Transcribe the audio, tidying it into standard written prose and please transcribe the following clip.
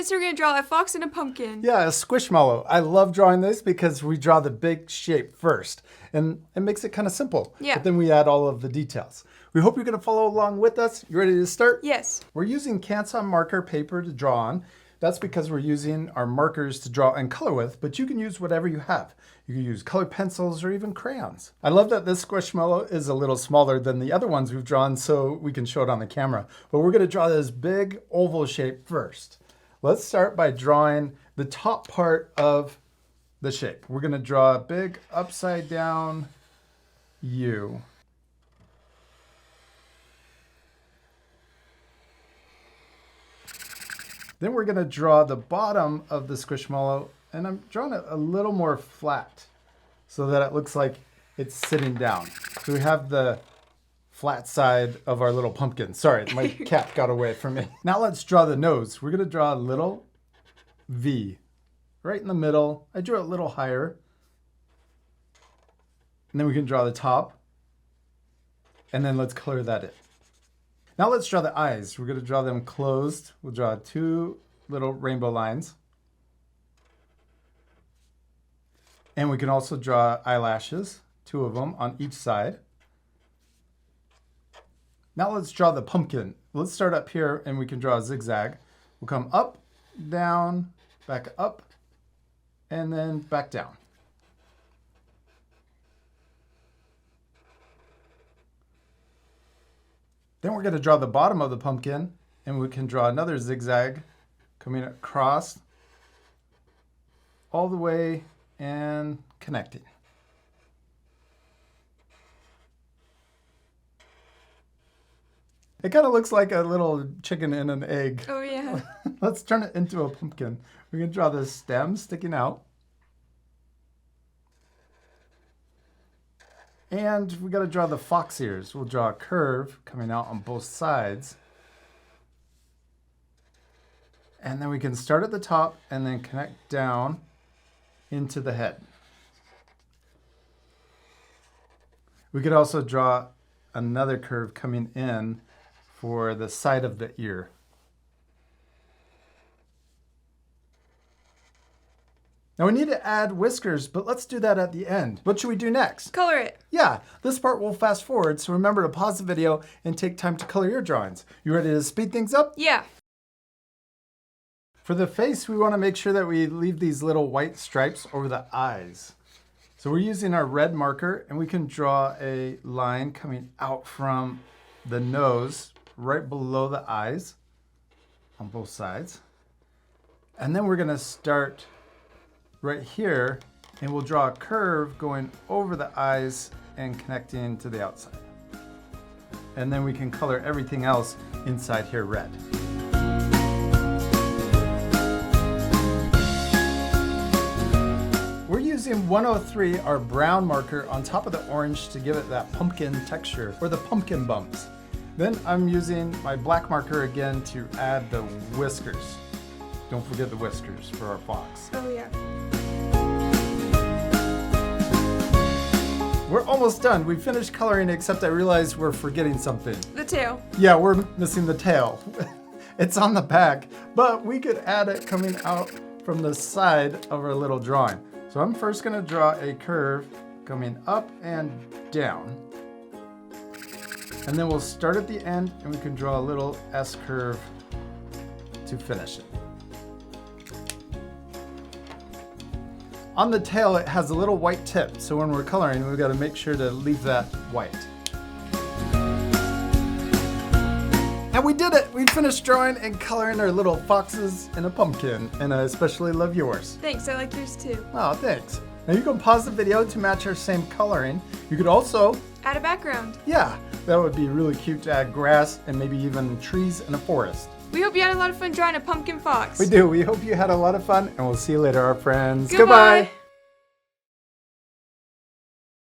so we're going to draw a fox and a pumpkin. Yeah, a squishmallow. I love drawing this because we draw the big shape first. And it makes it kind of simple. Yeah. But then we add all of the details. We hope you're going to follow along with us. You ready to start? Yes. We're using Canson marker paper to draw on. That's because we're using our markers to draw and color with, but you can use whatever you have. You can use colored pencils or even crayons. I love that this squishmallow is a little smaller than the other ones we've drawn so we can show it on the camera. But we're going to draw this big oval shape first. Let's start by drawing the top part of the shape. We're going to draw a big upside down U. Then we're going to draw the bottom of the squishmallow, and I'm drawing it a little more flat so that it looks like it's sitting down. So we have the flat side of our little pumpkin. Sorry, my cat got away from me. Now let's draw the nose. We're going to draw a little V right in the middle. I drew it a little higher. And then we can draw the top. And then let's color that in. Now let's draw the eyes. We're going to draw them closed. We'll draw 2 little rainbow lines. And we can also draw eyelashes, 2 of them on each side. Now let's draw the pumpkin. Let's start up here and we can draw a zigzag. We'll come up, down, back up, and then back down. Then we're going to draw the bottom of the pumpkin, and we can draw another zigzag coming across all the way and connecting. It kind of looks like a little chicken and an egg. Oh, yeah. Let's turn it into a pumpkin. We can draw the stem sticking out. And we got to draw the fox ears. We'll draw a curve coming out on both sides. And then we can start at the top and then connect down into the head. We could also draw another curve coming in for the side of the ear. Now we need to add whiskers, but let's do that at the end. What should we do next? Color it. Yeah, this part we'll fast forward, so remember to pause the video and take time to color your drawings. You ready to speed things up? Yeah. For the face, we want to make sure that we leave these little white stripes over the eyes. So we're using our red marker, and we can draw a line coming out from the nose right below the eyes on both sides. And then we're going to start right here, and we'll draw a curve going over the eyes and connecting to the outside. And then we can color everything else inside here red. We're using 103, our brown marker, on top of the orange to give it that pumpkin texture, or the pumpkin bumps. Then I'm using my black marker again to add the whiskers. Don't forget the whiskers for our fox. Oh, yeah. We're almost done. We finished coloring, except I realized we're forgetting something. The tail. Yeah, we're missing the tail. It's on the back, but we could add it coming out from the side of our little drawing. So I'm first gonna draw a curve coming up and down. And then we'll start at the end and we can draw a little S curve to finish it. On the tail, it has a little white tip, so when we're coloring, we've got to make sure to leave that white. And we did it! We finished drawing and coloring our little foxes and a pumpkin, and I especially love yours. Thanks, I like yours too. Oh, thanks. Now you can pause the video to match our same coloring. You could also Add a background. yeah, that would be really cute to add grass and maybe even trees in a forest. We hope you had a lot of fun drawing a pumpkin fox. We do. We hope you had a lot of fun, and we'll see you later, our friends. Goodbye.